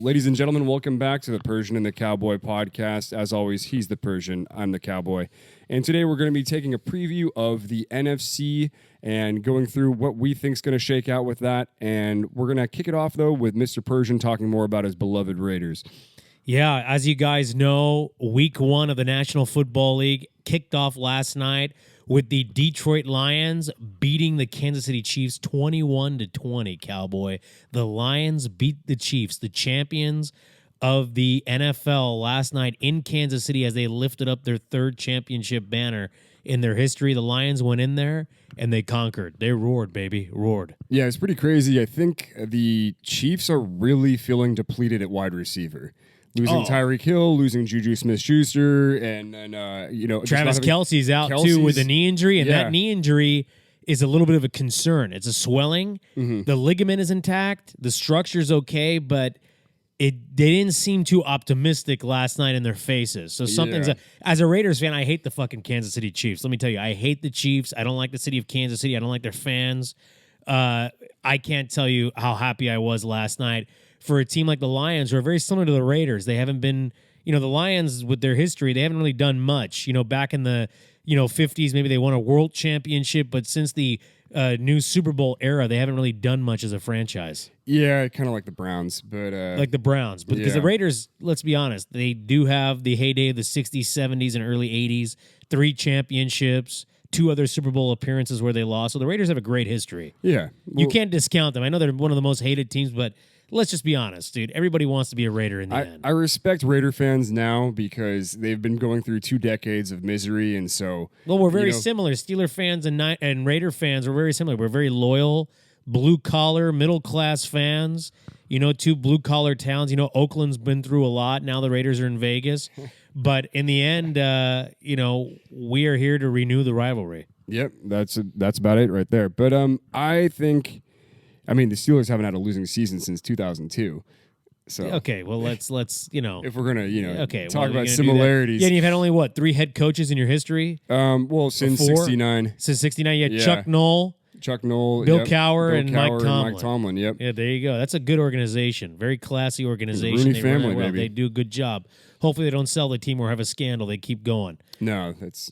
Ladies and gentlemen, welcome back to the Persian and the Cowboy podcast. As always, he's the Persian, I'm the Cowboy. And today we're going to be taking a preview of the NFC and going through what we think is going to shake out with that. And we're going to kick it off, though, with Mr. Persian talking more about his beloved Raiders. Yeah, as you guys know, week one of the National Football League kicked off last night with the Detroit Lions beating the Kansas City Chiefs 21-20, Cowboy. The Lions beat the Chiefs, the champions of the NFL, last night in Kansas City as they lifted up their third championship banner in their history. The Lions went in there and they conquered. They roared, baby, roared. Yeah, it's pretty crazy. I think the Chiefs are really feeling depleted at wide receiver. Losing Tyreek Hill, losing Juju Smith-Schuster, and Travis Kelce's out too with a knee injury, and that knee injury is a little bit of a concern. It's a swelling. Mm-hmm. The ligament is intact. The structure's okay, but they didn't seem too optimistic last night in their faces. So something's as a Raiders fan, I hate the fucking Kansas City Chiefs. Let me tell you, I hate the Chiefs. I don't like the city of Kansas City. I don't like their fans. I can't tell you how happy I was last night for a team like the Lions, who are very similar to the Raiders. They haven't been, the Lions with their history, they haven't really done much. Back in the, 50s, maybe they won a world championship, but since the new Super Bowl era, they haven't really done much as a franchise. Yeah, kind of like the Browns, but because the Raiders, let's be honest, they do have the heyday of the 60s, 70s, and early 80s, 3 championships, 2 other Super Bowl appearances where they lost. So the Raiders have a great history. Yeah. You can't discount them. I know they're one of the most hated teams, but let's just be honest, dude. Everybody wants to be a Raider in the end. I respect Raider fans now because they've been going through 2 decades of misery, and so... Well, we're very similar. Steeler fans and Raider fans are very similar. We're very loyal, blue-collar, middle-class fans. 2 blue-collar towns. Oakland's been through a lot. Now the Raiders are in Vegas. But in the end, we are here to renew the rivalry. Yep, that's about it right there. But I think... the Steelers haven't had a losing season since 2002. So okay, well let's if we're gonna talk about gonna similarities. Yeah, and you've had only 3 head coaches in your history? Since '69. Since '69, you had Chuck Noll, Bill Cowher, and Mike Tomlin. Yep. Yeah, there you go. That's a good organization. Very classy organization. Rooney family, baby. They do a good job. Hopefully they don't sell the team or have a scandal. They keep going. No, that's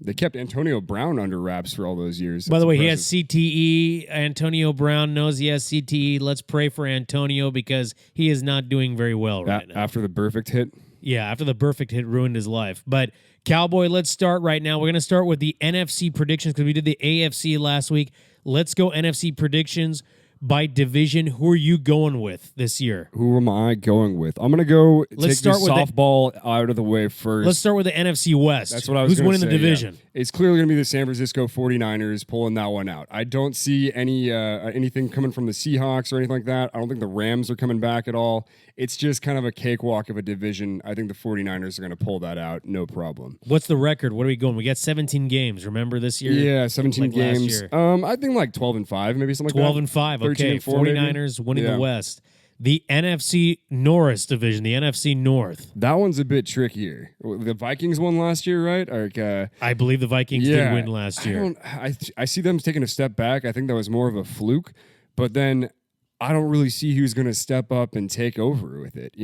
they kept Antonio Brown under wraps for all those years. By the way, impressive. He has CTE. Antonio Brown knows he has CTE. Let's pray for Antonio because he is not doing very well right now. After the perfect hit? Yeah, after the perfect hit ruined his life. But Cowboy, let's start right now. We're going to start with the NFC predictions because we did the AFC last week. Let's go NFC predictions by division. Who are you going with this year? Who am I going with? I'm going to go take the softball out of the way first. Let's start with the NFC West. That's what I was Who's winning the division? Yeah. It's clearly going to be the San Francisco 49ers pulling that one out. I don't see anything coming from the Seahawks or anything like that. I don't think the Rams are coming back at all. It's just kind of a cakewalk of a division. I think the 49ers are going to pull that out, no problem. What's the record? What are we going? We got 17 games, remember, this year? Yeah, 17 games. I think 12-5, maybe something like that. 12-5, okay. 49ers winning the West. The NFC North division, the NFC North. That one's a bit trickier. The Vikings won last year, right? I believe the Vikings did win last year. I see them taking a step back. I think that was more of a fluke. But then I don't really see who's going to step up and take over with it,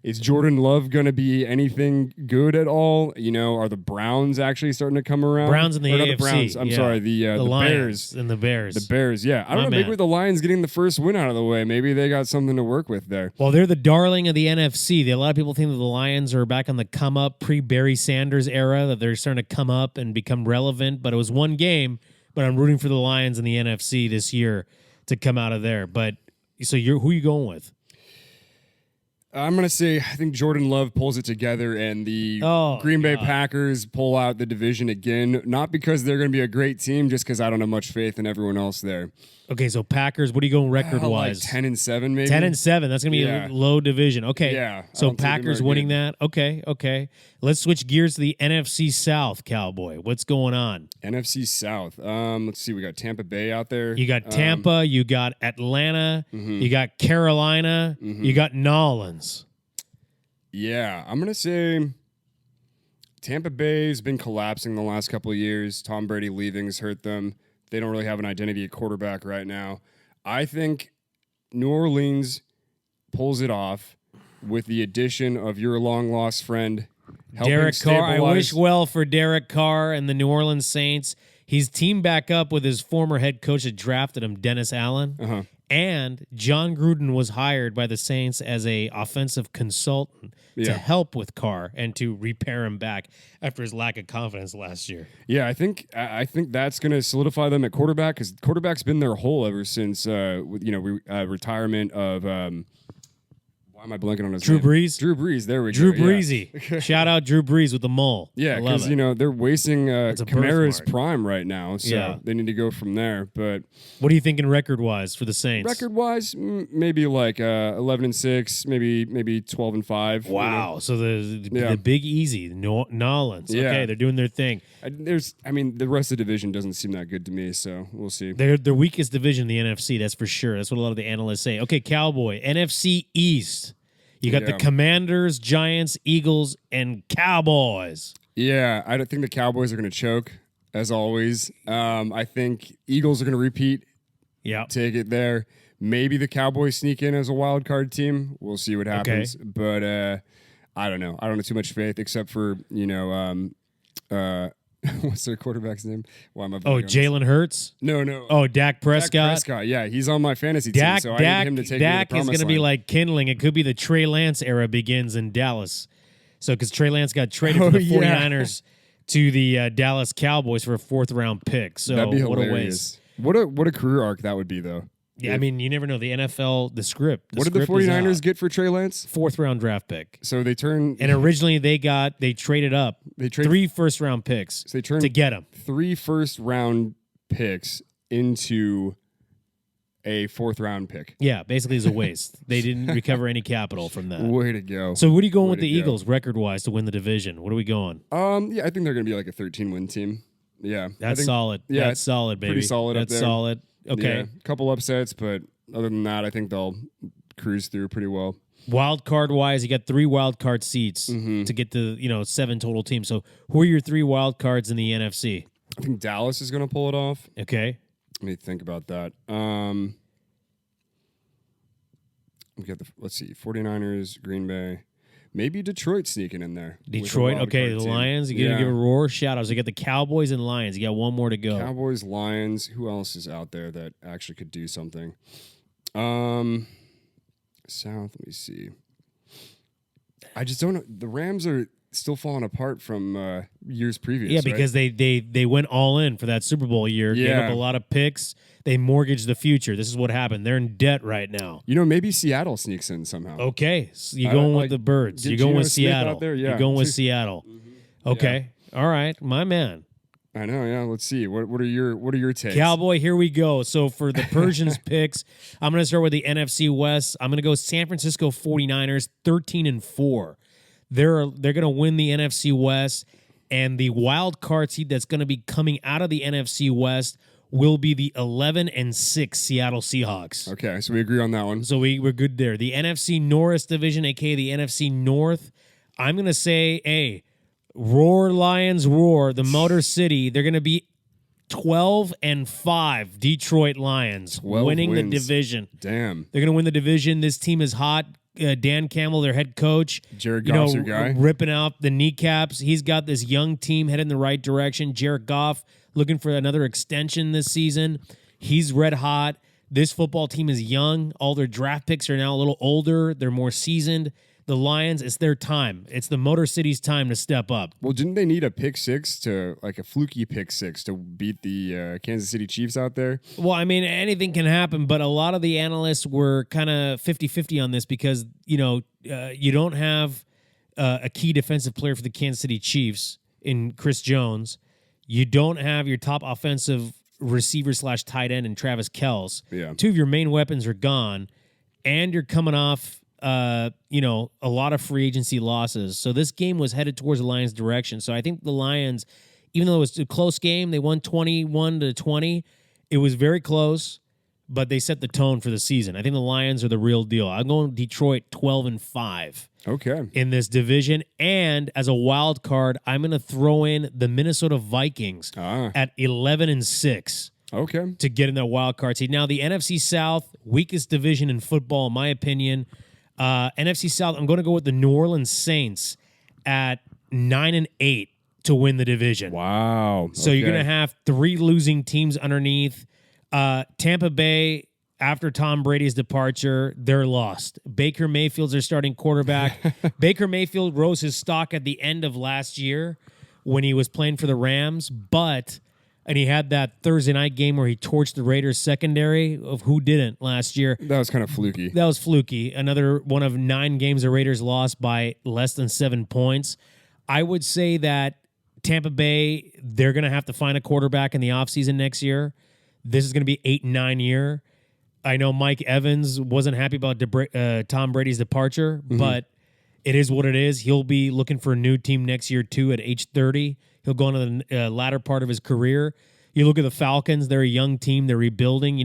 Is Jordan Love going to be anything good at all? Are the Browns actually starting to come around? Browns and the AFC. The Browns. I'm sorry, the Lions Bears. and the Bears. The Bears, yeah. I don't know, maybe with the Lions getting the first win out of the way, maybe they got something to work with there. Well, they're the darling of the NFC. A lot of people think that the Lions are back on the come-up pre-Barry Sanders era, that they're starting to come up and become relevant, but it was one game, but I'm rooting for the Lions in the NFC this year to come out of there. But so who are you going with? I'm going to say I think Jordan Love pulls it together and the Green Bay Packers pull out the division again, not because they're going to be a great team, just because I don't have much faith in everyone else there. Okay, so Packers, what are you going record-wise? 10-7 maybe. 10-7. That's going to be a low division. Okay. Yeah. So Packers winning that. Okay. Let's switch gears to the NFC South, Cowboy. What's going on? NFC South. Let's see. We got Tampa Bay out there. You got Tampa. You got Atlanta. You got Carolina. You got Nolans. Yeah. I'm going to say Tampa Bay's been collapsing the last couple of years. Tom Brady leaving has hurt them. They don't really have an identity at quarterback right now. I think New Orleans pulls it off with the addition of your long-lost friend, Derek Carr. I stabilize. wish well for Derek Carr and the New Orleans Saints. He's teamed back up with his former head coach that drafted him, Dennis Allen. Uh-huh. And John Gruden was hired by the Saints as a offensive consultant to help with Carr and to repair him back after his lack of confidence last year. Yeah, I think that's going to solidify them at quarterback because quarterback's been their hole ever since retirement of. Why am I blanking on his Drew name? Brees? Drew Brees, there we go. Drew Breesy. Shout out Drew Brees with the mole. Yeah, because they're wasting Kamara's prime right now, so they need to go from there. But what are you thinking record-wise for the Saints? Record-wise, maybe like 11-6, maybe 12-5. Wow, so the Big Easy, Nolans. Yeah. Okay, they're doing their thing. The rest of the division doesn't seem that good to me, so we'll see. They're the weakest division in the NFC, that's for sure. That's what a lot of the analysts say. Okay, Cowboy, NFC East. You got the Commanders, Giants, Eagles, and Cowboys. Yeah, I don't think the Cowboys are going to choke, as always. I think Eagles are going to repeat. Yeah, take it there. Maybe the Cowboys sneak in as a wild card team. We'll see what happens. Okay. But I don't know. I don't have too much faith, except for what's their quarterback's name? Why am I? Jalen Hurts. No. Oh, Dak Prescott. Dak Prescott. Yeah, he's on my fantasy team, so I need him to take Dak me to the is going to be like kindling. It could be the Trey Lance era begins in Dallas. So because Trey Lance got traded from the 49ers to the Dallas Cowboys for a 4th round pick. So that'd be hilarious. What a waste. What a career arc that would be, though. Yeah, I mean, you never know. The NFL, the script. What did the 49ers get for Trey Lance? 4th round draft pick. So they turned. And originally they traded up. They traded 3 1st-round picks to get him. 3 1st-round picks into a 4th-round pick. Yeah, basically it's a waste. They didn't recover any capital from that. Way to go. So what are you going with the Eagles record-wise to win the division? What are we going? Yeah, I think they're going to be like a 13-win team. Yeah. That's solid. Yeah, that's solid, baby. Pretty solid up there. That's solid. Okay. Yeah, couple upsets, but other than that, I think they'll cruise through pretty well. Wild card wise, you got 3 wild card seats to get to 7 total teams. So who are your 3 wild cards in the NFC? I think Dallas is going to pull it off. Okay. Let me think about that. We got let's see, 49ers, Green Bay. Maybe Detroit sneaking in there. Detroit, okay. The Lions, you got to give a roar shout-outs. You got the Cowboys and Lions. You got one more to go. Cowboys, Lions. Who else is out there that actually could do something? South, let me see. I just don't know. The Rams are still falling apart from years previous. Yeah, because they went all in for that Super Bowl year. Gave up a lot of picks. They mortgaged the future. This is what happened. They're in debt right now. Maybe Seattle sneaks in somehow. Okay. So you're going with the Birds. You're going with Seattle. Yeah. You're going with Seattle. Mm-hmm. Okay. Yeah. All right. My man. I know, yeah. Let's see. What are your takes? Cowboy, here we go. So for the Persians picks, I'm going to start with the NFC West. I'm going to go San Francisco 49ers, 13-4. They're going to win the NFC West, and the wild card seed that's going to be coming out of the NFC West will be the 11-6 Seattle Seahawks. Okay, so we agree on that one. So we're good there. The NFC North division, a.k.a. the NFC North, I'm going to say, hey, roar, Lions, roar. The Motor City, they're going to be 12-5 Detroit Lions, winning the division. Damn. They're going to win the division. This team is hot. Dan Campbell, their head coach, Jared Goff's your guy, ripping out the kneecaps. He's got this young team headed in the right direction. Jared Goff looking for another extension this season. He's red hot. This football team is young. All their draft picks are now a little older. They're more seasoned. The Lions, it's their time. It's the Motor City's time to step up. Well, didn't they need a pick six like a fluky pick six to beat the Kansas City Chiefs out there? Well, I mean, anything can happen, but a lot of the analysts were kind of 50-50 on this because, you don't have a key defensive player for the Kansas City Chiefs in Chris Jones. You don't have your top offensive receiver / tight end in Travis Kelce. Yeah. 2 of your main weapons are gone, and you're coming off a lot of free agency losses. So this game was headed towards the Lions' direction. So I think the Lions, even though it was a close game, they won 21-20. It was very close, but they set the tone for the season. I think the Lions are the real deal. I'm going Detroit 12-5. Okay. In this division. And as a wild card, I'm going to throw in the Minnesota Vikings at 11-6. Okay. To get in that wild card seed. Now, the NFC South, weakest division in football, in my opinion. NFC South, I'm going to go with the New Orleans Saints at 9-8 to win the division. Wow. So you're going to have 3 losing teams underneath. Tampa Bay, after Tom Brady's departure, they're lost. Baker Mayfield's their starting quarterback. Baker Mayfield rose his stock at the end of last year when he was playing for the Rams, and he had that Thursday night game where he torched the Raiders secondary. Of who didn't last year? That was kind of fluky. That was fluky. Another one of 9 games the Raiders lost by less than 7 points. I would say that Tampa Bay, they're going to have to find a quarterback in the offseason next year. This is going to be 8-9 year. I know Mike Evans wasn't happy about Tom Brady's departure, but it is what it is. He'll be looking for a new team next year, too, at age 30. He'll go into the latter part of his career. You look at the Falcons, they're a young team. They're rebuilding.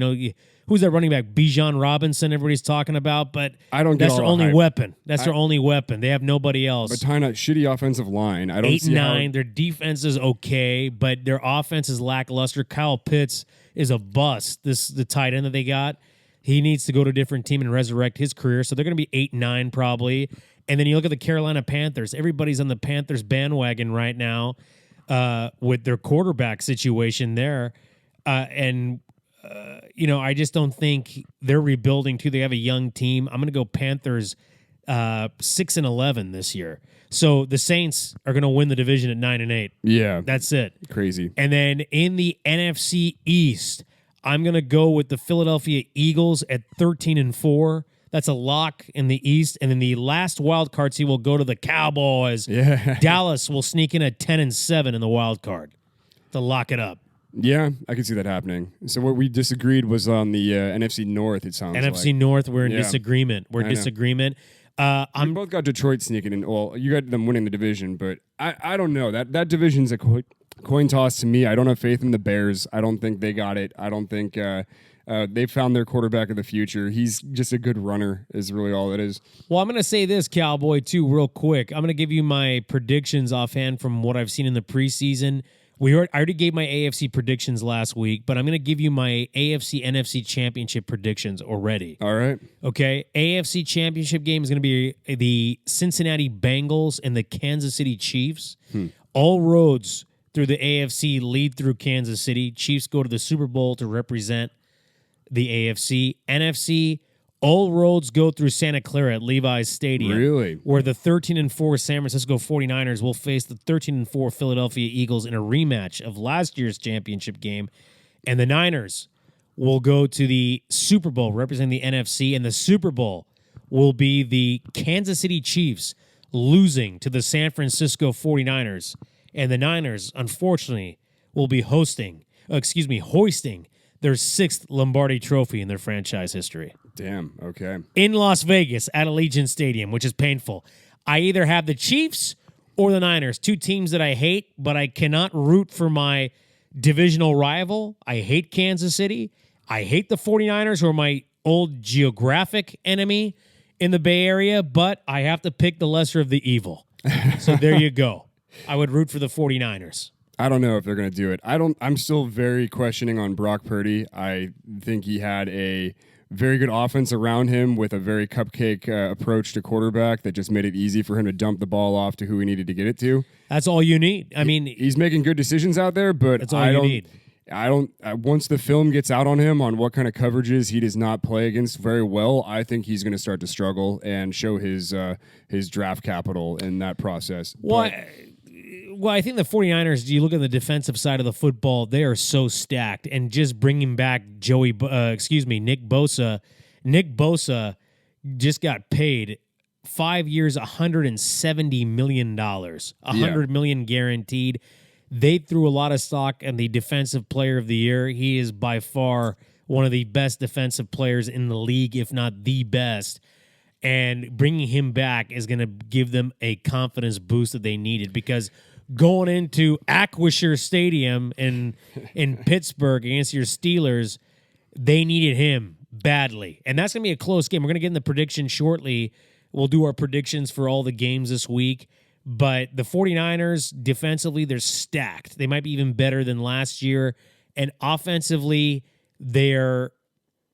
Who's that running back? Bijan Robinson, everybody's talking about, but that's their only weapon. That's their only weapon. They have nobody else. But tying a shitty offensive line. I don't 8-9. Their defense is okay, but their offense is lackluster. Kyle Pitts is a bust. The tight end that they got. He needs to go to a different team and resurrect his career. So they're going to be 8-9 probably. And then you look at the Carolina Panthers. Everybody's on the Panthers bandwagon right now with their quarterback situation there. I just don't think they're rebuilding too. They have a young team. I'm going to go Panthers 6-11 this year. So the Saints are going to win the division at 9-8. Yeah. That's it. Crazy. And then in the NFC East, I'm going to go with the Philadelphia Eagles at 13-4. That's a lock in the East. And then the last wild card seed will go to the Cowboys. Yeah. Dallas will sneak in at 10-7 in the wild card to lock it up. Yeah, I can see that happening. So what we disagreed was on the NFC North, it sounds like. NFC North, we're in disagreement. We both got Detroit sneaking in. Well, you got them winning the division, but I don't know. That division's a coin toss to me. I don't have faith in the Bears. I don't think they got it. I don't think they found their quarterback of the future. He's just a good runner is really all it is. Well, I'm going to say this, Cowboy, too, real quick. I'm going to give you my predictions offhand from what I've seen in the preseason. I already gave my AFC predictions last week, but I'm going to give you my AFC NFC championship predictions already. All right. Okay. AFC championship game is going to be the Cincinnati Bengals and the Kansas City Chiefs. All roads through the AFC lead through Kansas City. Chiefs go to the Super Bowl to represent the AFC. NFC, all roads go through Santa Clara at Levi's Stadium. Really? Where the 13-4 San Francisco 49ers will face the 13-4 Philadelphia Eagles in a rematch of last year's championship game. And the Niners will go to the Super Bowl representing the NFC, and the Super Bowl will be the Kansas City Chiefs losing to the San Francisco 49ers. And the Niners, unfortunately, will be hoisting their 6th Lombardi trophy in their franchise history. Damn, okay. In Las Vegas at Allegiant Stadium, which is painful. I either have the Chiefs or the Niners, 2 teams that I hate, but I cannot root for my divisional rival. I hate Kansas City. I hate the 49ers, who are my old geographic enemy in the Bay Area, but I have to pick the lesser of the evil. So there you go. I would root for the 49ers. I don't know if they're going to do it. I'm still very questioning on Brock Purdy. I think he had a very good offense around him with a very cupcake approach to quarterback that just made it easy for him to dump the ball off to who he needed to get it to. That's all you need. I mean, he's making good decisions out there, but that's all you need. Once the film gets out on him on what kind of coverages he does not play against very well, I think he's going to start to struggle and show his draft capital in that process. Well, I think the 49ers, you look at the defensive side of the football, they are so stacked. And just bringing back Nick Bosa. Nick Bosa just got paid 5 years, $170 million, $100 million guaranteed. They threw a lot of stock in the defensive player of the year. He is by far one of the best defensive players in the league, if not the best. And bringing him back is going to give them a confidence boost that they needed, because going into Acrisure Stadium in Pittsburgh against your Steelers, they needed him badly. And that's going to be a close game. We're going to get in the prediction shortly. We'll do our predictions for all the games this week. But the 49ers, defensively, they're stacked. They might be even better than last year. And offensively, they're,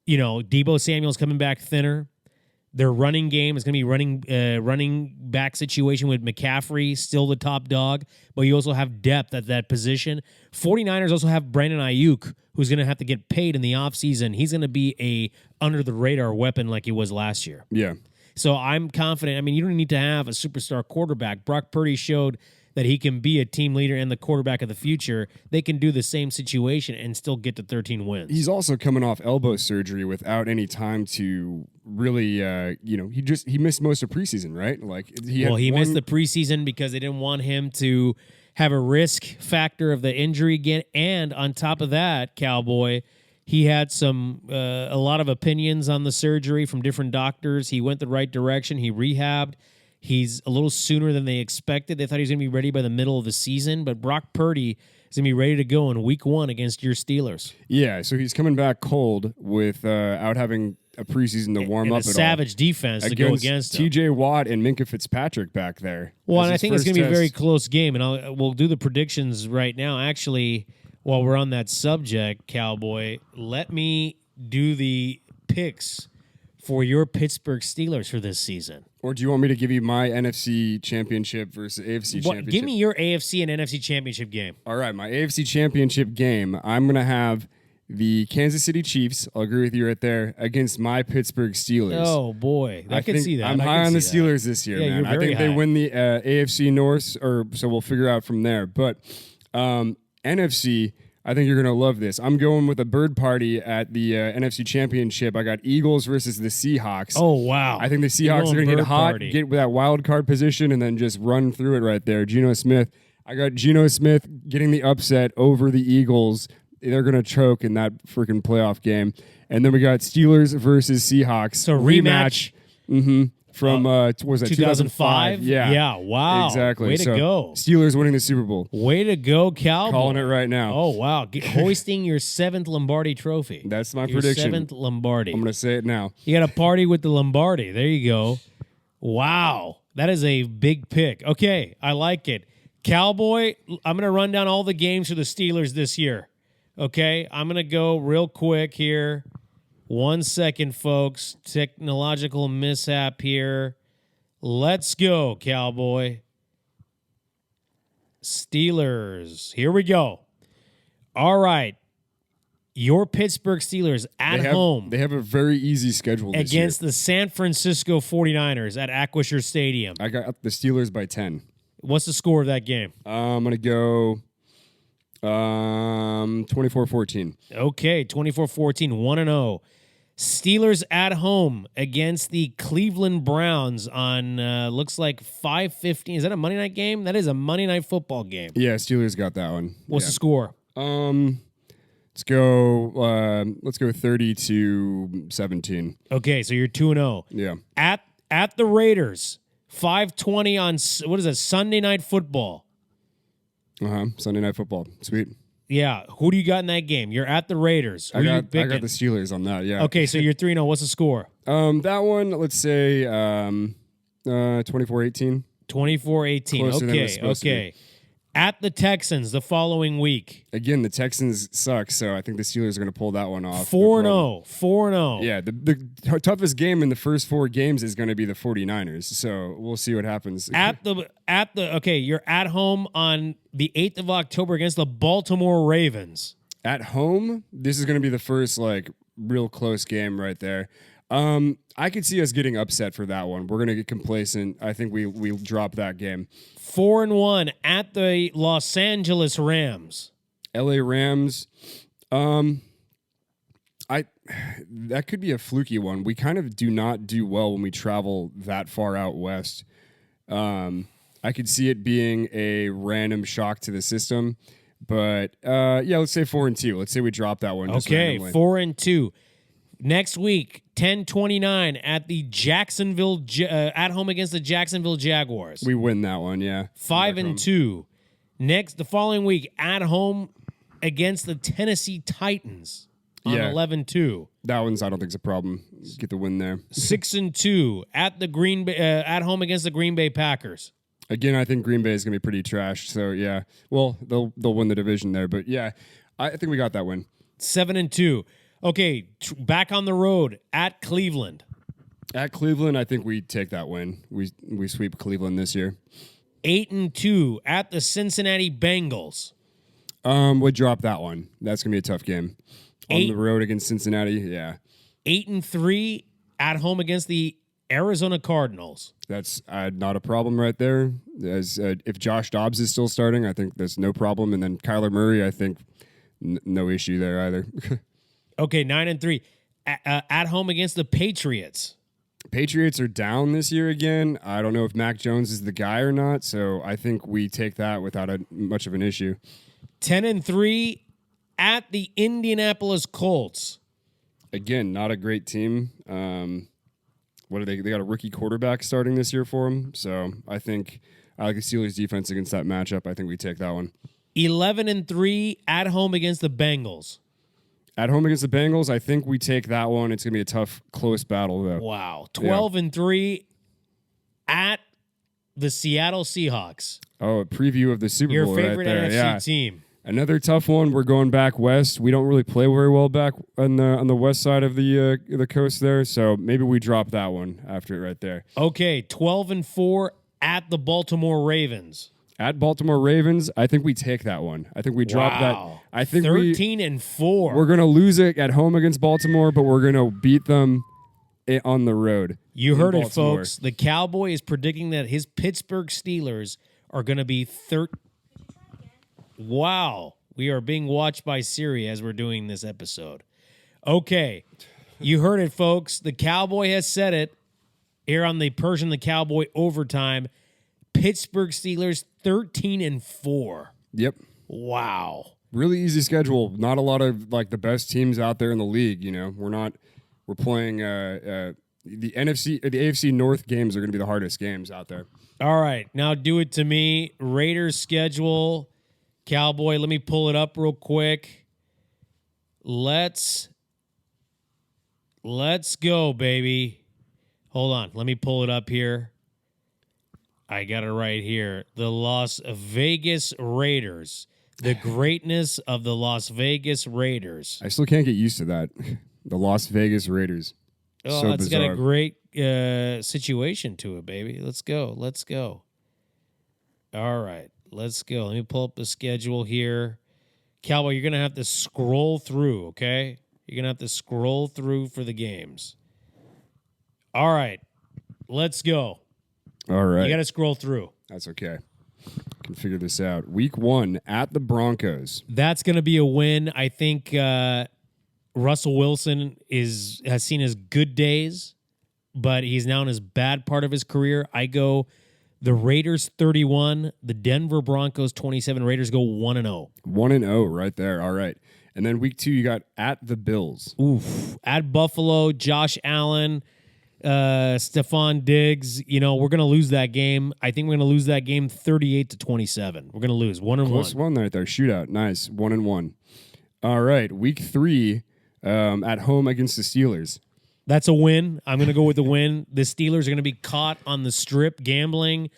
Deebo Samuel's coming back thinner. Their running game is going to be running back situation with McCaffrey, still the top dog, but you also have depth at that position. 49ers also have Brandon Ayuk, who's going to have to get paid in the offseason. He's going to be a under-the-radar weapon like he was last year. Yeah. So I'm confident. I mean, you don't need to have a superstar quarterback. Brock Purdy showed that he can be a team leader and the quarterback of the future. They can do the same situation and still get to 13 wins. He's also coming off elbow surgery without any time to really, he missed most of preseason, right? Like he missed the preseason because they didn't want him to have a risk factor of the injury again. And on top of that, Cowboy, he had a lot of opinions on the surgery from different doctors. He went the right direction. He rehabbed. He's a little sooner than they expected. They thought he was going to be ready by the middle of the season, but Brock Purdy is going to be ready to go in week 1 against your Steelers. Yeah, so he's coming back cold without having a preseason to warm up at all. Savage defense to go against him. TJ Watt and Minka Fitzpatrick back there. Well, and I think it's going to be a very close game, and we'll do the predictions right now. Actually, while we're on that subject, Cowboy, let me do the picks for your Pittsburgh Steelers for this season. Or do you want me to give you my NFC championship versus AFC championship? Give me your AFC and NFC championship game. All right, my AFC championship game, I'm going to have the Kansas City Chiefs, I'll agree with you right there, against my Pittsburgh Steelers. Oh, boy. I can see that. I'm high on the Steelers this year, man. I think they win the AFC North, so we'll figure out from there. But NFC, I think you're going to love this. I'm going with a bird party at the NFC Championship. I got Eagles versus the Seahawks. Oh, wow. I think the Seahawks are going to get hot, get with that wild card position, and then just run through it right there. Geno Smith. I got Geno Smith getting the upset over the Eagles. They're going to choke in that freaking playoff game. And then we got Steelers versus Seahawks. So rematch. From, was that 2005? Yeah. Yeah, wow. Exactly. Way to go. Steelers winning the Super Bowl. Way to go, Cowboy. Calling it right now. Oh, wow. Hoisting your 7th Lombardi trophy. That's my prediction. 7th Lombardi. I'm going to say it now. You got a party with the Lombardi. There you go. Wow. That is a big pick. Okay, I like it. Cowboy, I'm going to run down all the games for the Steelers this year. Okay, I'm going to go real quick here. 1 second, folks. Technological mishap here. Let's go, Cowboy. Steelers. Here we go. All right. Your Pittsburgh Steelers at home. They have a very easy schedule this against year. The San Francisco 49ers at Acrisure Stadium. I got the Steelers by 10. What's the score of that game? I'm going to go 24-14. Okay, 24-14, 1-0. Steelers at home against the Cleveland Browns on, looks like 5:15. Is that a Monday night game? That is a Monday night football game. Yeah, Steelers got that one. What's the score? Let's go 30-17. Okay, so you're 2-0. Yeah. At the Raiders, 5:20 on, what is that, Sunday Night Football. Sunday Night Football. Sweet. Yeah. Who do you got in that game? You're at the Raiders. I got the Steelers on that, yeah. Okay, so you're 3-0. What's the score? That one, let's say 24-18. 24-18. Okay. At the Texans the following week. Again, the Texans suck, so I think the Steelers are going to pull that one off. 4-0. 4-0. Yeah, the toughest game in the first 4 games is going to be the 49ers, so we'll see what happens. Okay, you're at home on the 8th of October against the Baltimore Ravens. At home, this is going to be the first real close game right there. I could see us getting upset for that one. We're going to get complacent. I think we'll drop that game. 4-1 at the Los Angeles Rams. LA Rams. That could be a fluky one. We kind of do not do well when we travel that far out west. I could see it being a random shock to the system. But let's say 4-2. Let's say we drop that one. Okay, 4-2. Next week, 10-29 at the Jacksonville at home against the Jacksonville Jaguars. We win that one, yeah. 5-2. Next, the following week, at home against the Tennessee Titans on 11-2. That one's I don't think it's a problem. Get the win there. 6-2 at the Green Bay at home against the Green Bay Packers. Again, I think Green Bay is gonna be pretty trash. So yeah, well they'll win the division there, but yeah, I think we got that win. 7-2. Okay, back on the road at Cleveland. At Cleveland, I think we take that win. We sweep Cleveland this year. 8-2 at the Cincinnati Bengals. We drop that one. That's gonna be a tough game. On the road against Cincinnati, yeah. 8-3 at home against the Arizona Cardinals. That's not a problem right there. As if Josh Dobbs is still starting, I think there's no problem. And then Kyler Murray, I think no issue there either. Okay, 9-3 at home against the Patriots. Patriots are down this year again. I don't know if Mac Jones is the guy or not, so I think we take that without much of an issue. 10-3 at the Indianapolis Colts. Again, not a great team. What are they? They got a rookie quarterback starting this year for them, so I think I like the Steelers' defense against that matchup. I think we take that one. 11-3 at home against the Bengals. At home against the Bengals, I think we take that one. It's gonna be a tough, close battle, though. Wow, 12-3 at the Seattle Seahawks. Oh, a preview of the Super Your Bowl favorite right there. NFC team. Another tough one. We're going back west. We don't really play very well back on the west side of the coast there, so maybe we drop that one after it right there. Okay, 12-4 at the Baltimore Ravens. At Baltimore Ravens, I think we take that one. I think we drop that. I think 13-4. We're gonna lose it at home against Baltimore, but we're gonna beat them on the road. You heard it, folks. The Cowboy is predicting that his Pittsburgh Steelers are going to be Wow. We are being watched by Siri as we're doing this episode. Okay. You heard it, folks. The Cowboy has said it here on the Persian the Cowboy overtime. Pittsburgh Steelers 13-4. Yep. Wow. Really easy schedule. Not a lot of the best teams out there in the league. We're playing the NFC, the AFC North games are going to be the hardest games out there. All right, now do it to me. Raiders schedule, Cowboy. Let me pull it up real quick. Let's go, baby. Hold on, let me pull it up here. I got it right here. The Las Vegas Raiders. The greatness of the Las Vegas Raiders. I still can't get used to that. The Las Vegas Raiders. Oh, so it's bizarre. got a great situation to it, baby. Let's go. All right, let's go. Let me pull up the schedule here. Cowboy, you're going to have to scroll through, okay? You're going to have to scroll through for the games. All right, let's go. All right. You got to scroll through. That's okay. Can figure this out. Week 1 at the Broncos. That's going to be a win. I think Russell Wilson has seen his good days, but he's now in his bad part of his career. I go the Raiders 31, the Denver Broncos 27. Raiders go 1-0. 1-0 right there. All right. And then week 2, you got at the Bills. Oof. At Buffalo, Josh Allen, Stephon Diggs. We're going to lose that game. I think we're going to lose that game 38-27. We're going to lose 1-1. Close one right there. Shootout. Nice. 1-1. All right. Week 3, at home against the Steelers. That's a win. I'm going to go with the win. The Steelers are going to be caught on the strip gambling,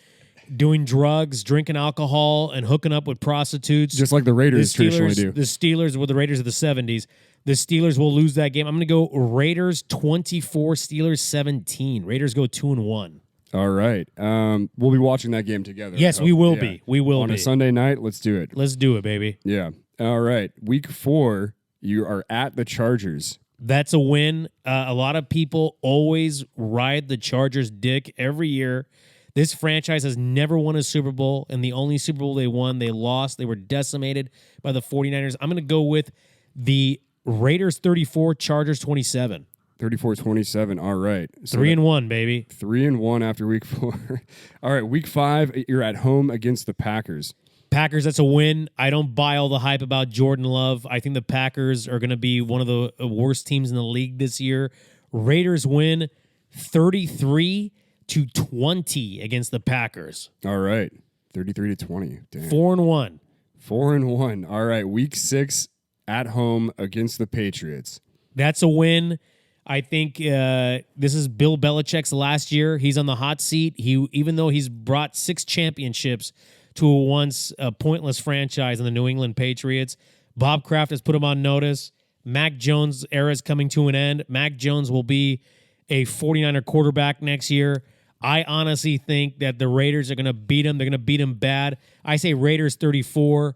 doing drugs, drinking alcohol, and hooking up with prostitutes. Just like the Raiders traditionally do. The Steelers were the Raiders of the 70s. The Steelers will lose that game. I'm going to go Raiders 24, Steelers 17. Raiders go 2-1. All right. We'll be watching that game together. Yes, we will be. We will on be. On a Sunday night, let's do it. Let's do it, baby. Yeah. All right. Week 4, you are at the Chargers. That's a win. A lot of people always ride the Chargers' dick every year. This franchise has never won a Super Bowl, and the only Super Bowl they won, they lost. They were decimated by the 49ers. I'm going to go with the Raiders 34, Chargers 27. 34-27. All right. So 3-1, baby. 3-1 after week 4. All right. Week 5, you're at home against the Packers. Packers, that's a win. I don't buy all the hype about Jordan Love. I think the Packers are going to be one of the worst teams in the league this year. Raiders win 33-20 against the Packers. All right. 33-20. Damn. 4-1. 4-1. All right. Week 6 at home against the Patriots. That's a win. I think this is Bill Belichick's last year. He's on the hot seat. Even though he's brought 6 championships to a once pointless franchise in the New England Patriots, Bob Kraft has put him on notice. Mac Jones' era is coming to an end. Mac Jones will be a 49er quarterback next year. I honestly think that the Raiders are going to beat them. They're going to beat them bad. I say Raiders 34,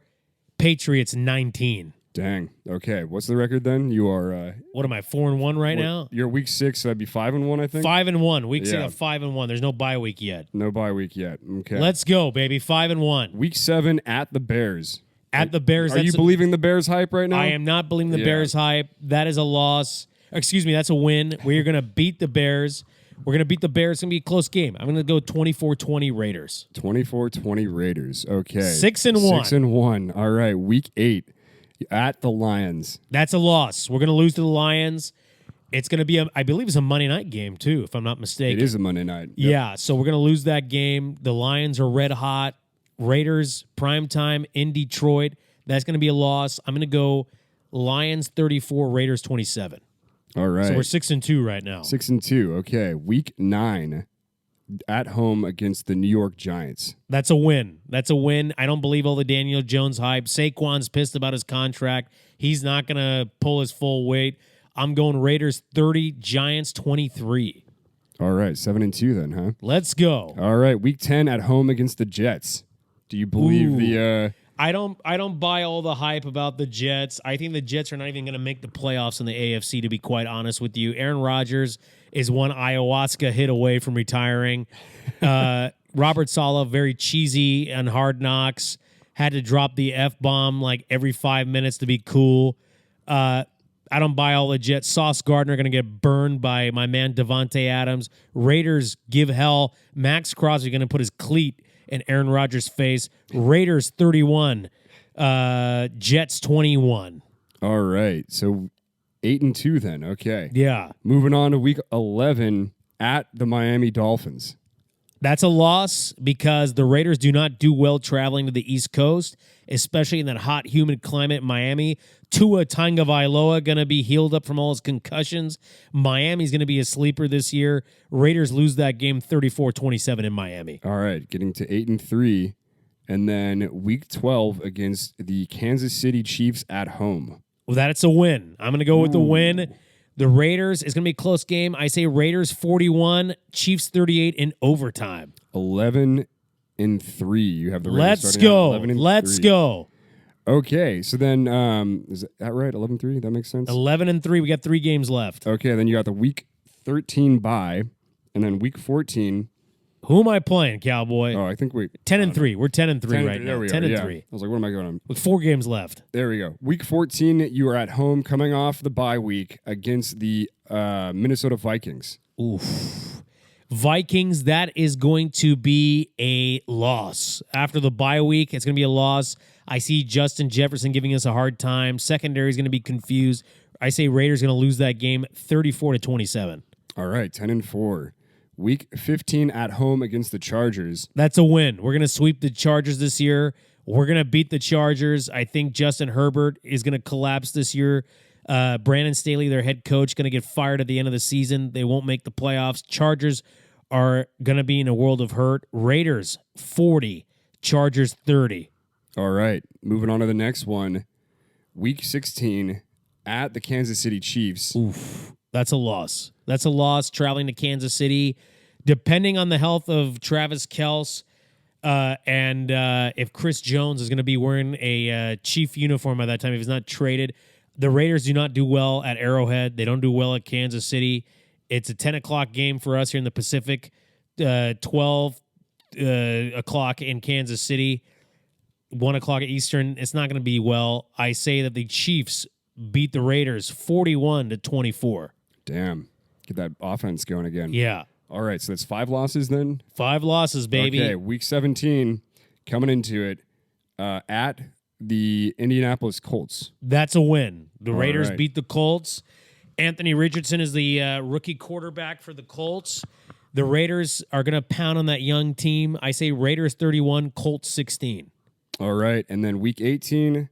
Patriots 19. Dang. Okay. What's the record then? You are. What am I, 4-1 right now? You're week 6, so that'd be 5-1, I think. 5-1. Week 6 of 5-1. There's no bye week yet. No bye week yet. Okay. Let's go, baby. 5-1. Week 7 at the Bears. At the Bears. Are you believing the Bears hype right now? I am not believing the Bears hype. That is a loss. Excuse me, that's a win. We're going to beat the Bears. We're going to beat the Bears. It's going to be a close game. I'm going to go 24-20 Raiders. 24-20 Raiders. Okay. 6-1. 6-1. All right. Week 8 at the Lions. That's a loss. We're going to lose to the Lions. It's going to be, I believe it's a Monday night game, too, if I'm not mistaken. It is a Monday night. Yep. Yeah, so we're going to lose that game. The Lions are red hot. Raiders, primetime in Detroit. That's going to be a loss. I'm going to go Lions 34, Raiders 27. All right. So we're 6-2 right now. 6-2. Okay. Week 9 at home against the New York Giants. That's a win. That's a win. I don't believe all the Daniel Jones hype. Saquon's pissed about his contract. He's not going to pull his full weight. I'm going Raiders 30, Giants 23. All right. 7-2 then, huh? Let's go. All right. Week 10 at home against the Jets. Do you believe the... I don't buy all the hype about the Jets. I think the Jets are not even going to make the playoffs in the AFC, to be quite honest with you. Aaron Rodgers is one ayahuasca hit away from retiring. Robert Saleh, very cheesy and Hard Knocks, had to drop the F-bomb like every 5 minutes to be cool. I don't buy all the Jets. Sauce Gardner going to get burned by my man Devontae Adams. Raiders give hell. Max Crosby going to put his cleat in Aaron Rodgers' face. Raiders 31, Jets 21. All right. So 8-2 then. Okay. Yeah. Moving on to week 11 at the Miami Dolphins. That's a loss because the Raiders do not do well traveling to the East Coast, especially in that hot, humid climate in Miami. Tua Tagovailoa going to be healed up from all his concussions. Miami's going to be a sleeper this year. Raiders lose that game 34-27 in Miami. All right, getting to 8-3. And then week 12 against the Kansas City Chiefs at home. Well, that's a win. I'm going to go with the win. The Raiders is going to be a close game. I say Raiders 41, Chiefs 38 in overtime. 11-3. You have the Raiders. Let's go. Let's go. Okay, so then is that right? 11-3. That makes sense. 11-3. We got 3 games left. Okay, then you got the week 13 bye, and then week 14. Who am I playing, Cowboy? Oh, I think 10-3. We're 10-3 right now. 10-3. I was like, what am I going on? With 4 games left. There we go. Week 14, you are at home coming off the bye week against the Minnesota Vikings. Oof. Vikings, that is going to be a loss. After the bye week, it's going to be a loss. I see Justin Jefferson giving us a hard time. Secondary is going to be confused. I say Raiders going to lose that game 34-27. All right, 10-4. Week 15 at home against the Chargers. That's a win. We're going to sweep the Chargers this year. We're going to beat the Chargers. I think Justin Herbert is going to collapse this year. Brandon Staley, their head coach, going to get fired at the end of the season. They won't make the playoffs. Chargers are going to be in a world of hurt. Raiders 40, Chargers 30. All right, moving on to the next one. Week 16 at the Kansas City Chiefs. Oof, that's a loss. That's a loss traveling to Kansas City. Depending on the health of Travis Kelce and if Chris Jones is going to be wearing a Chief uniform by that time, if he's not traded, the Raiders do not do well at Arrowhead. They don't do well at Kansas City. It's a 10 o'clock game for us here in the Pacific, 12 o'clock in Kansas City, 1 o'clock Eastern. It's not going to be well. I say that the Chiefs beat the Raiders 41-24. Damn. Get that offense going again. Yeah. All right, so that's 5 losses then? 5 losses, baby. Okay, week 17, coming into it, at the Indianapolis Colts. That's a win. The Raiders right. beat the Colts. Anthony Richardson is the rookie quarterback for the Colts. The Raiders are going to pound on that young team. I say Raiders 31, Colts 16. All right, and then week 18,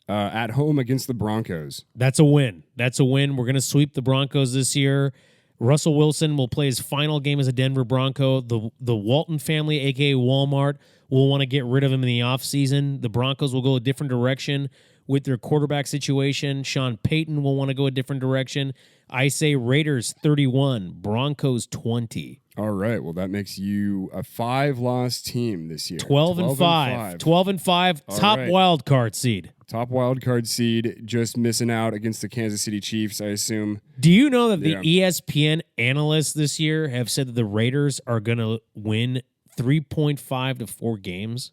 at home against the Broncos. That's a win. That's a win. We're going to sweep the Broncos this year. Russell Wilson will play his final game as a Denver Bronco. The Walton family, a.k.a. Walmart, will want to get rid of him in the offseason. The Broncos will go a different direction with their quarterback situation. Sean Payton will want to go a different direction. I say Raiders 31, Broncos 20. All right. Well, that makes you a 5-loss team this year. 12-5. 12-5. Top wild card seed. Top wild card seed. Just missing out against the Kansas City Chiefs, I assume. Do you know that the ESPN analysts this year have said that the Raiders are going to win 3.5 to 4 games?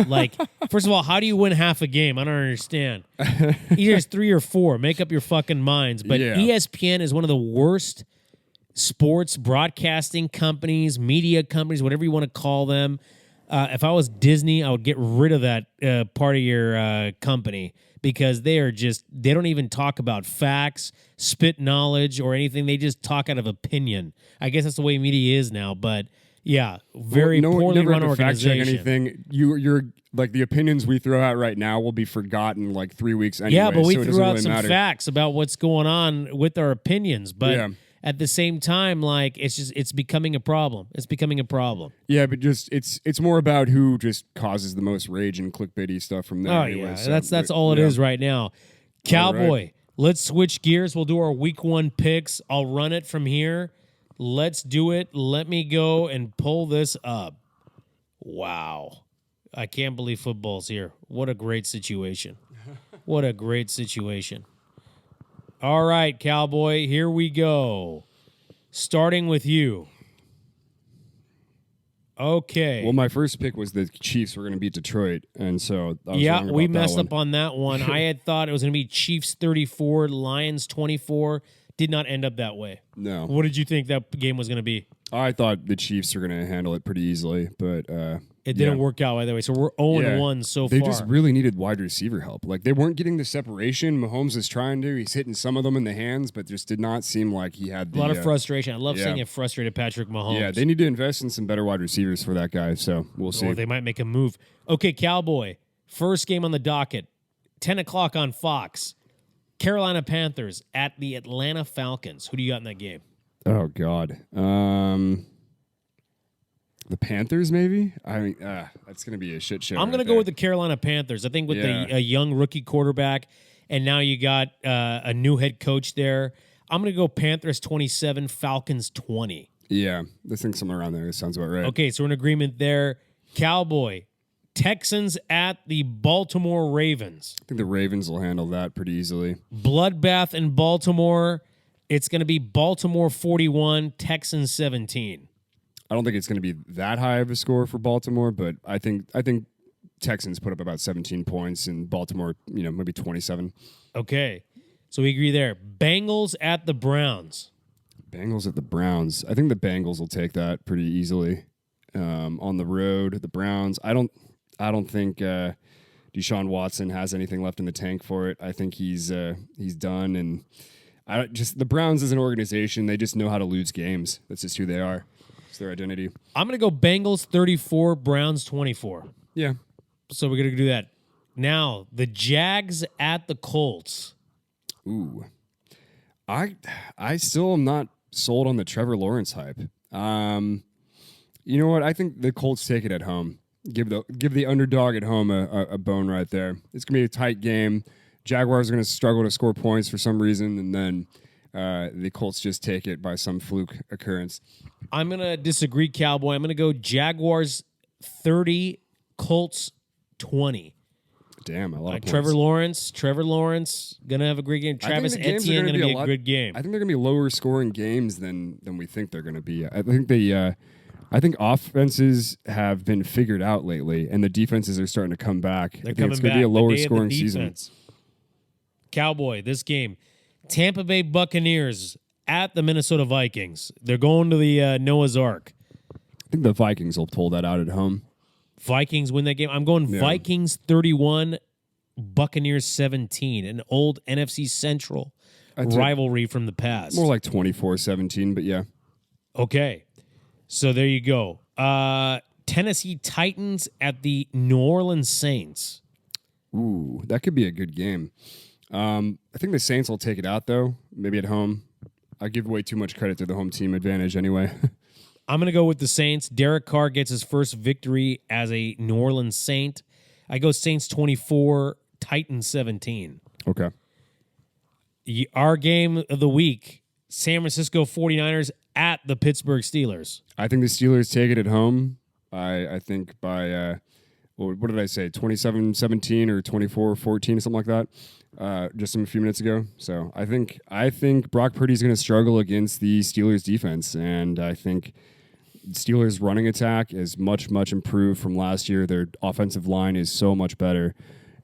Like, first of all, how do you win half a game? I don't understand. Either it's 3 or 4. Make up your fucking minds. But ESPN is one of the worst sports broadcasting companies, media companies, whatever you want to call them. If I was Disney, I would get rid of that part of your company because they don't even talk about facts, spit knowledge, or anything. They just talk out of opinion. I guess that's the way media is now, but yeah, poorly run organization. Fact check anything. You're like the opinions we throw out right now will be forgotten like 3 weeks anyway. Yeah, but we threw out some facts about what's going on with our opinions, but at the same time, like it's becoming a problem. It's becoming a problem. Yeah, but just it's more about who just causes the most rage and clickbaity stuff from there. Oh anyway, yeah, so, that's all it is right now. Cowboy, let's switch gears. We'll do our week 1 picks. I'll run it from here. Let's do it. Let me go and pull this up. Wow. I can't believe football's here. What a great situation. What a great situation. All right, Cowboy, here we go. Starting with you. Okay. Well, my first pick was the Chiefs were going to beat Detroit, and so I was wrong about we messed up on that one. I had thought it was going to be Chiefs 34, Lions 24. Did not end up that way. No. What did you think that game was going to be? I thought the Chiefs were going to handle it pretty easily, but it didn't work out either way. So we're 0-1 so far. They just really needed wide receiver help. Like they weren't getting the separation. Mahomes is trying to. He's hitting some of them in the hands, but just did not seem like he had a lot of frustration. I love seeing it frustrated Patrick Mahomes. Yeah, they need to invest in some better wide receivers for that guy. So we'll see. Or they might make a move. Okay, Cowboy. First game on the docket, 10 o'clock on Fox. Carolina Panthers at the Atlanta Falcons. Who do you got in that game? Oh, God. The Panthers, maybe? I mean, that's going to be a shit show. I'm going to go with the Carolina Panthers. I think with a young rookie quarterback, and now you got a new head coach there. I'm going to go Panthers 27, Falcons 20. Yeah, I think somewhere around there. Sounds about right. Okay, so we're in agreement there. Cowboy. Texans at the Baltimore Ravens. I think the Ravens will handle that pretty easily. Bloodbath in Baltimore. It's going to be Baltimore 41, Texans 17. I don't think it's going to be that high of a score for Baltimore, but I think Texans put up about 17 points and Baltimore, maybe 27. Okay. So we agree there. Bengals at the Browns. Bengals at the Browns. I think the Bengals will take that pretty easily. On the road, the Browns. I don't think Deshaun Watson has anything left in the tank for it. I think he's done, and the Browns as an organization, they just know how to lose games. That's just who they are. It's their identity. I'm gonna go Bengals 34, Browns 24. Yeah. So we're gonna do that. Now the Jags at the Colts. Ooh, I still am not sold on the Trevor Lawrence hype. You know what? I think the Colts take it at home. Give the underdog at home a bone right there. It's going to be a tight game. Jaguars are going to struggle to score points for some reason, and then the Colts just take it by some fluke occurrence. I'm going to disagree, Cowboy. I'm going to go Jaguars 30, Colts 20. Damn, a lot of points. Trevor Lawrence going to have a great game. Travis Etienne going to be a good game. I think they're going to be lower scoring games than we think they're going to be. I think offenses have been figured out lately, and the defenses are starting to come back. They're I think it's going to be a lower scoring season. Cowboy, this game, Tampa Bay Buccaneers at the Minnesota Vikings. They're going to the Noah's Ark. I think the Vikings will pull that out at home. Vikings win that game. I'm going Vikings 31, Buccaneers 17, an old NFC Central rivalry from the past. More like 24-17, but yeah. Okay. So there you go. Tennessee Titans at the New Orleans Saints. Ooh, that could be a good game. I think the Saints will take it out, though, maybe at home. I give way too much credit to the home team advantage anyway. I'm going to go with the Saints. Derek Carr gets his first victory as a New Orleans Saint. I go Saints 24, Titans 17. Okay. Our game of the week, San Francisco 49ers at the Pittsburgh Steelers. I think the Steelers take it at home. I think by, what did I say, 27-17 or 24-14, something like that, just a few minutes ago. So I think Brock Purdy's going to struggle against the Steelers defense, and I think Steelers running attack is much, much improved from last year. Their offensive line is so much better,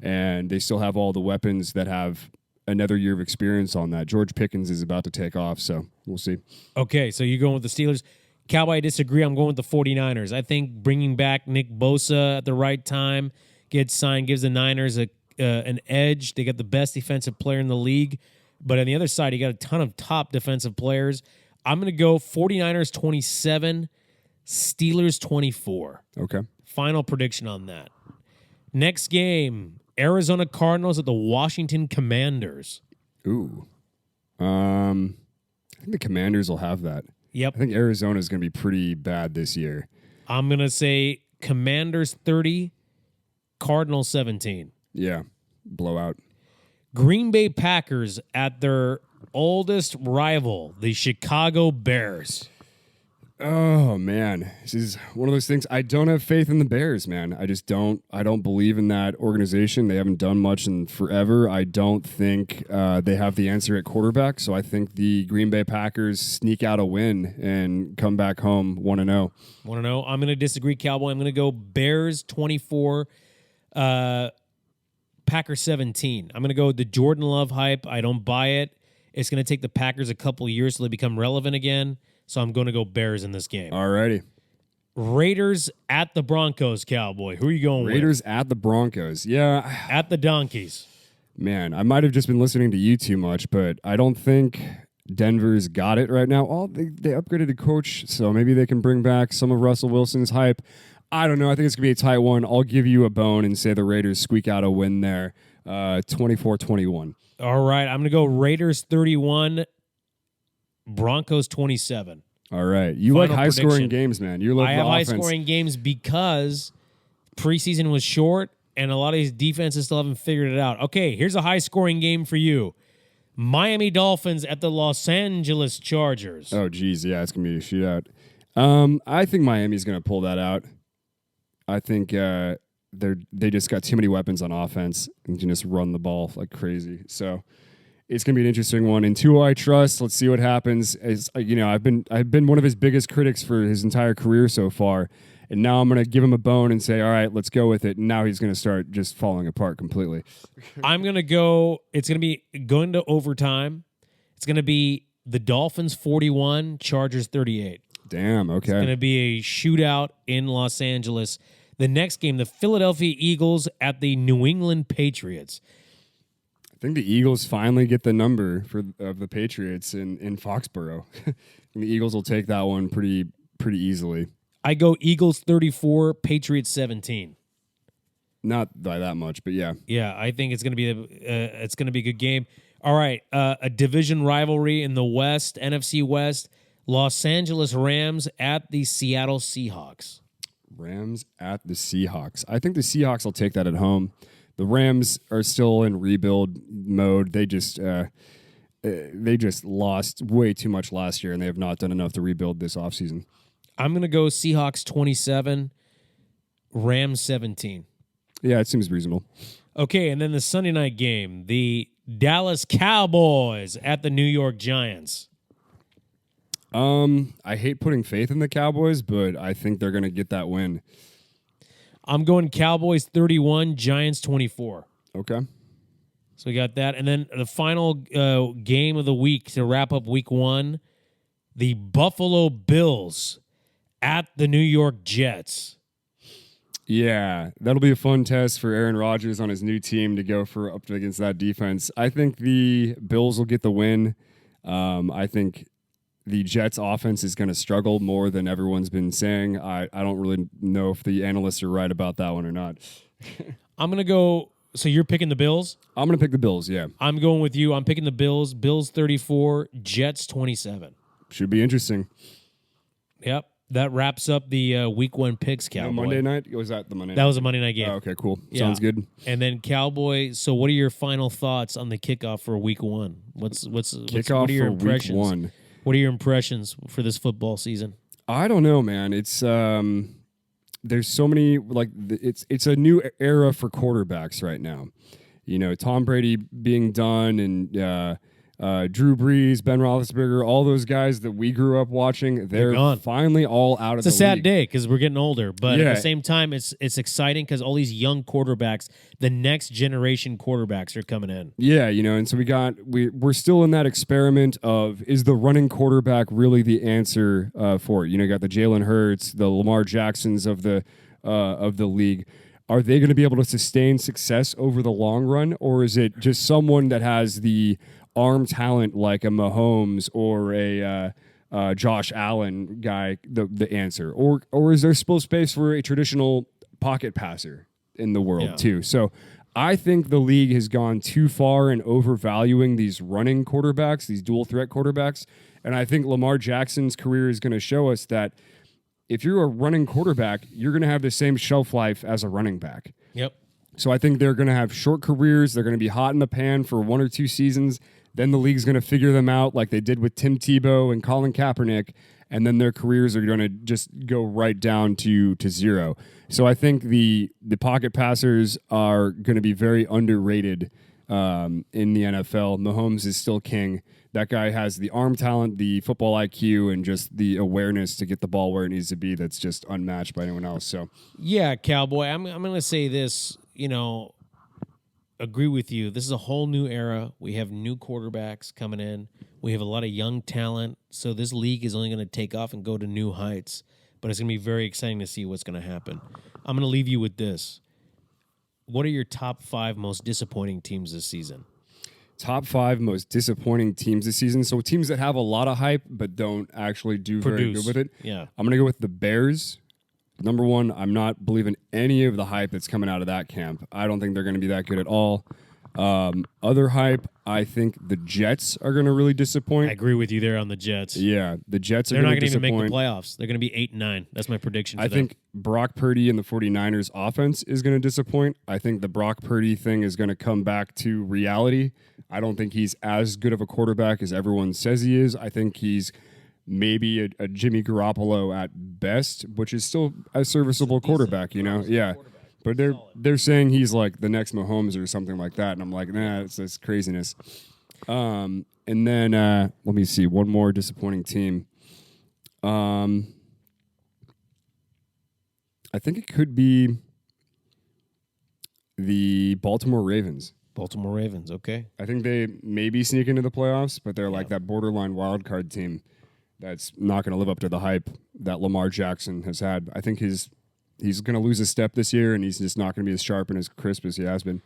and they still have all the weapons that have another year of experience on that. George Pickens is about to take off, so we'll see. Okay, so you're going with the Steelers. Cowboy, I disagree. I'm going with the 49ers. I think bringing back Nick Bosa at the right time, gets signed, gives the Niners an edge. They got the best defensive player in the league. But on the other side, you got a ton of top defensive players. I'm going to go 49ers 27, Steelers 24. Okay. Final prediction on that. Next game, Arizona Cardinals at the Washington Commanders. Ooh. I think the Commanders will have that. Yep. I think Arizona is going to be pretty bad this year. I'm going to say Commanders 30, Cardinals 17. Yeah, blowout. Green Bay Packers at their oldest rival, the Chicago Bears. Oh, man. This is one of those things. I don't have faith in the Bears, man. I just don't. I don't believe in that organization. They haven't done much in forever. I don't think they have the answer at quarterback. So I think the Green Bay Packers sneak out a win and come back home 1-0. 1-0. I'm going to disagree, Cowboy. I'm going to go Bears 24, Packers 17. I'm going to go with the Jordan Love hype. I don't buy it. It's going to take the Packers a couple years till they become relevant again. So I'm going to go Bears in this game. All righty. Raiders at the Broncos, Cowboy. Who are you going with? Raiders at the Broncos. Yeah. At the Donkeys. Man, I might have just been listening to you too much, but I don't think Denver's got it right now. Oh, they upgraded the coach, so maybe they can bring back some of Russell Wilson's hype. I don't know. I think it's going to be a tight one. I'll give you a bone and say the Raiders squeak out a win there, 24-21. All right. I'm going to go Raiders 31, Broncos 27. All right. You Final like high-scoring games, man. You love I the have offense. high-scoring games because preseason was short, and a lot of these defenses still haven't figured it out. Okay, here's a high-scoring game for you. Miami Dolphins at the Los Angeles Chargers. Oh, geez. Yeah, it's going to be a shootout. I think Miami's going to pull that out. I think they just got too many weapons on offense and can just run the ball like crazy. So it's going to be an interesting one. And Tua, I trust. Let's see what happens. As you know, I've been one of his biggest critics for his entire career so far, and now I'm going to give him a bone and say, all right, let's go with it. And now he's going to start just falling apart completely. I'm going to go. It's going to be going to overtime. It's going to be the Dolphins 41, Chargers 38. Damn. Okay. It's going to be a shootout in Los Angeles. The next game, the Philadelphia Eagles at the New England Patriots. I think the Eagles finally get the number of the Patriots in Foxborough. And the Eagles will take that one pretty easily. I go Eagles 34, Patriots 17. Not by that much, but yeah. Yeah, I think it's going to be a good game. All right, a division rivalry in the West, NFC West. Los Angeles Rams at the Seattle Seahawks. Rams at the Seahawks. I think the Seahawks will take that at home. The Rams are still in rebuild mode. They just lost way too much last year, and they have not done enough to rebuild this offseason. I'm going to go Seahawks 27, Rams 17. Yeah, it seems reasonable. Okay, and then the Sunday night game, the Dallas Cowboys at the New York Giants. I hate putting faith in the Cowboys, but I think they're going to get that win. I'm going Cowboys 31, Giants 24. Okay. So we got that. And then the final game of the week to wrap up week one, the Buffalo Bills at the New York Jets. Yeah, that'll be a fun test for Aaron Rodgers on his new team to go for up against that defense. I think the Bills will get the win. I think the Jets offense is going to struggle more than everyone's been saying. I don't really know if the analysts are right about that one or not. I'm going to go. So you're picking the Bills? I'm going to pick the Bills, yeah. I'm going with you. I'm picking the Bills. Bills 34, Jets 27. Should be interesting. Yep. That wraps up the week 1 picks, Cowboy. No, Monday night? Was that the Monday night? That was a Monday night game. Oh, okay, cool. Yeah. Sounds good. And then Cowboy, so what are your final thoughts on the kickoff for week 1? What are your impressions? Week 1. What are your impressions for this football season? I don't know, man. It's there's so many, like, it's a new era for quarterbacks right now. You know, Tom Brady being done, and Drew Brees, Ben Roethlisberger, all those guys that we grew up watching, they're finally all out of the league. It's a sad day because we're getting older, but at the same time, it's exciting because all these young quarterbacks, the next generation quarterbacks are coming in. Yeah, you know, and so we're still in that experiment of, is the running quarterback really the answer for it? You know, you got the Jalen Hurts, the Lamar Jacksons of the league. Are they going to be able to sustain success over the long run, or is it just someone that has the arm talent like a Mahomes or a Josh Allen guy the answer, or is there still space for a traditional pocket passer in the world too? So I think the league has gone too far in overvaluing these running quarterbacks, these dual threat quarterbacks, and I think Lamar Jackson's career is going to show us that if you're a running quarterback, you're going to have the same shelf life as a running back. Yep. So I think they're going to have short careers. They're going to be hot in the pan for 1 or 2 seasons. Then the league's going to figure them out like they did with Tim Tebow and Colin Kaepernick, and then their careers are going to just go right down to zero. So I think the pocket passers are going to be very underrated in the NFL. Mahomes is still king. That guy has the arm talent, the football IQ, and just the awareness to get the ball where it needs to be that's just unmatched by anyone else. So yeah, Cowboy, I'm going to say this, agree with you. This is a whole new era. We have new quarterbacks coming in. We have a lot of young talent. So this league is only going to take off and go to new heights. But it's going to be very exciting to see what's going to happen. I'm going to leave you with this. What are your top 5 most disappointing teams this season? Top 5 most disappointing teams this season. So teams that have a lot of hype but don't actually do very good with it. Yeah. I'm going to go with the Bears. Number 1, I'm not believing any of the hype that's coming out of that camp. I don't think they're going to be that good at all. Other hype, I think the Jets are going to really disappoint. I agree with you there on the Jets. Yeah, the Jets are going to disappoint. They're not going to even make the playoffs. They're going to be 8-9. That's my prediction for them. I think Brock Purdy and the 49ers offense is going to disappoint. I think the Brock Purdy thing is going to come back to reality. I don't think he's as good of a quarterback as everyone says he is. I think he's maybe a Jimmy Garoppolo at best, which is still a serviceable quarterback, Yeah. But they're saying he's like the next Mahomes or something like that, and I'm like, nah, it's craziness. And then let me see, one more disappointing team. I think it could be the Baltimore Ravens. Baltimore Ravens, okay. I think they maybe sneak into the playoffs, but they're like that borderline wild card team that's not going to live up to the hype that Lamar Jackson has had. I think he's going to lose a step this year, and he's just not going to be as sharp and as crisp as he has been.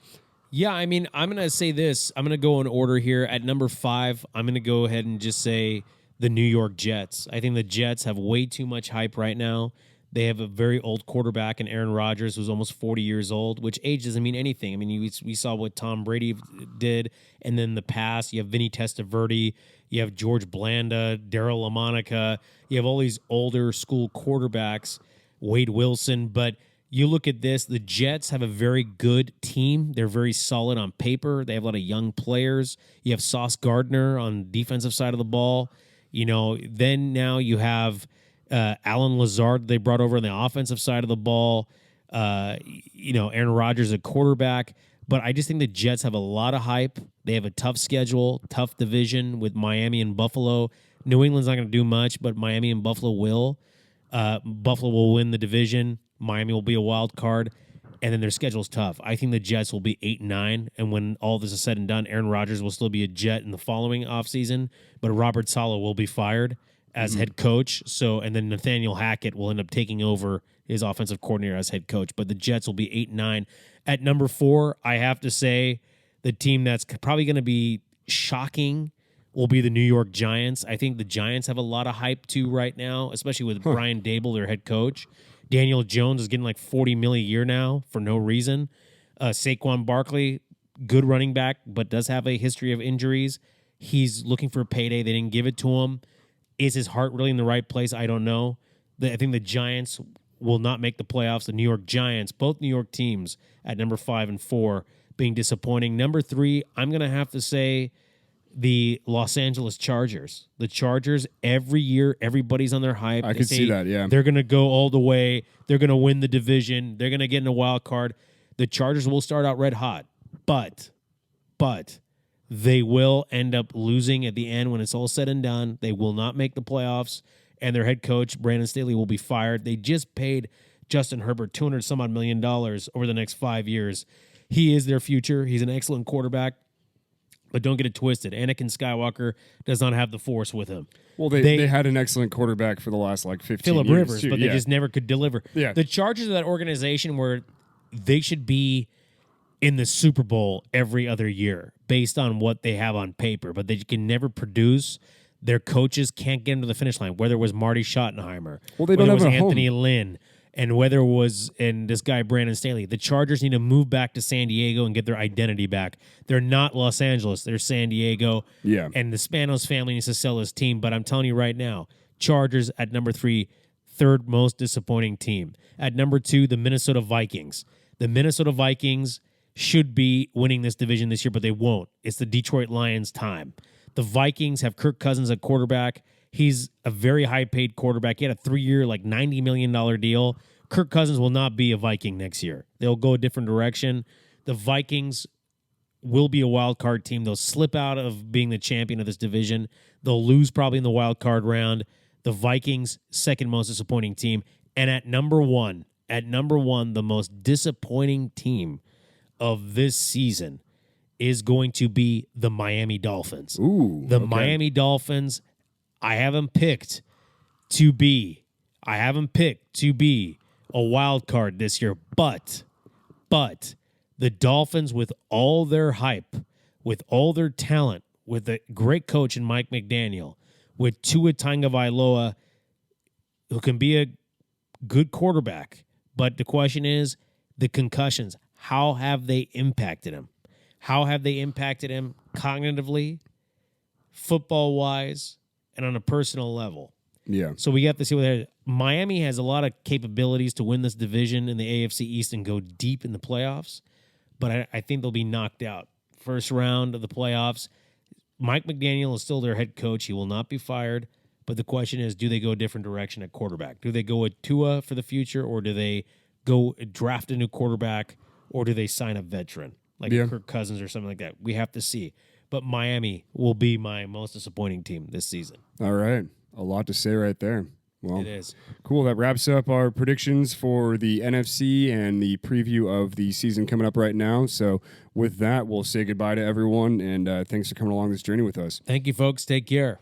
Yeah, I mean, I'm going to say this. I'm going to go in order here. At number 5, I'm going to go ahead and just say the New York Jets. I think the Jets have way too much hype right now. They have a very old quarterback in Aaron Rodgers, who's almost 40 years old, which age doesn't mean anything. I mean, we saw what Tom Brady did, and then the past, you have Vinny Testaverde, you have George Blanda, Darryl LaMonica, you have all these older school quarterbacks, Wade Wilson, but you look at this, the Jets have a very good team. They're very solid on paper. They have a lot of young players. You have Sauce Gardner on the defensive side of the ball. Then now you have Alan Lazard they brought over on the offensive side of the ball. Aaron Rodgers a quarterback. But I just think the Jets have a lot of hype. They have a tough schedule, tough division with Miami and Buffalo. New England's not going to do much, but Miami and Buffalo will. Buffalo will win the division. Miami will be a wild card. And then their schedule's tough. I think the Jets will be 8-9. And when all this is said and done, Aaron Rodgers will still be a Jet in the following offseason. But Robert Saleh will be fired as head coach. And then Nathaniel Hackett will end up taking over his offensive coordinator as head coach. But the Jets will be 8-9. At number 4, I have to say the team that's probably going to be shocking will be the New York Giants. I think the Giants have a lot of hype too right now, especially with Brian Daboll, their head coach. Daniel Jones is getting like $40 million a year now for no reason. Saquon Barkley, good running back, but does have a history of injuries. He's looking for a payday. They didn't give it to him. Is his heart really in the right place? I don't know. I think the Giants will not make the playoffs. The New York Giants, both New York teams at number 5 and 4, being disappointing. Number 3, I'm going to have to say the Los Angeles Chargers. The Chargers, every year, everybody's on their hype. I can see that, yeah. They're going to go all the way. They're going to win the division. They're going to get in a wild card. The Chargers will start out red hot, but they will end up losing at the end when it's all said and done. They will not make the playoffs, and their head coach, Brandon Staley, will be fired. They just paid Justin Herbert $200-some-odd million over the next 5 years. He is their future. He's an excellent quarterback, but don't get it twisted. Anakin Skywalker does not have the Force with him. Well, they had an excellent quarterback for the last 15 Phillip years. Rivers, too. But they just never could deliver. Yeah. The Chargers are that organization where they should be in the Super Bowl every other year based on what they have on paper, but they can never produce. Their coaches can't get them to the finish line, whether it was Marty Schottenheimer, well, they don't have Anthony home. Lynn, and whether it was this guy Brandon Staley. The Chargers need to move back to San Diego and get their identity back. They're not Los Angeles. They're San Diego. Yeah. And the Spanos family needs to sell this team, but I'm telling you right now, Chargers at number 3, third most disappointing team. At number 2, the Minnesota Vikings. The Minnesota Vikings should be winning this division this year, but they won't. It's the Detroit Lions' time. The Vikings have Kirk Cousins at quarterback. He's a very high-paid quarterback. He had a 3-year, $90 million deal. Kirk Cousins will not be a Viking next year. They'll go a different direction. The Vikings will be a wild card team. They'll slip out of being the champion of this division. They'll lose probably in the wild card round. The Vikings, second most disappointing team. And at number one, the most disappointing team of this season is going to be the Miami Dolphins. Ooh, the Miami Dolphins, I have them picked to be a wild card this year, but the Dolphins, with all their hype, with all their talent, with a great coach in Mike McDaniel, with Tua Tagovailoa, who can be a good quarterback, but the question is the concussions. How have they impacted him? How have they impacted him cognitively, football-wise, and on a personal level? Yeah. So we have to see what Miami has a lot of capabilities to win this division in the AFC East and go deep in the playoffs, but I think they'll be knocked out. First round of the playoffs. Mike McDaniel is still their head coach. He will not be fired, but the question is, do they go a different direction at quarterback? Do they go with Tua for the future, or do they go draft a new quarterback, or do they sign a veteran like Kirk Cousins or something like that? We have to see. But Miami will be my most disappointing team this season. All right. A lot to say right there. Well, it is. Cool. That wraps up our predictions for the NFC and the preview of the season coming up right now. So with that, we'll say goodbye to everyone, and thanks for coming along this journey with us. Thank you, folks. Take care.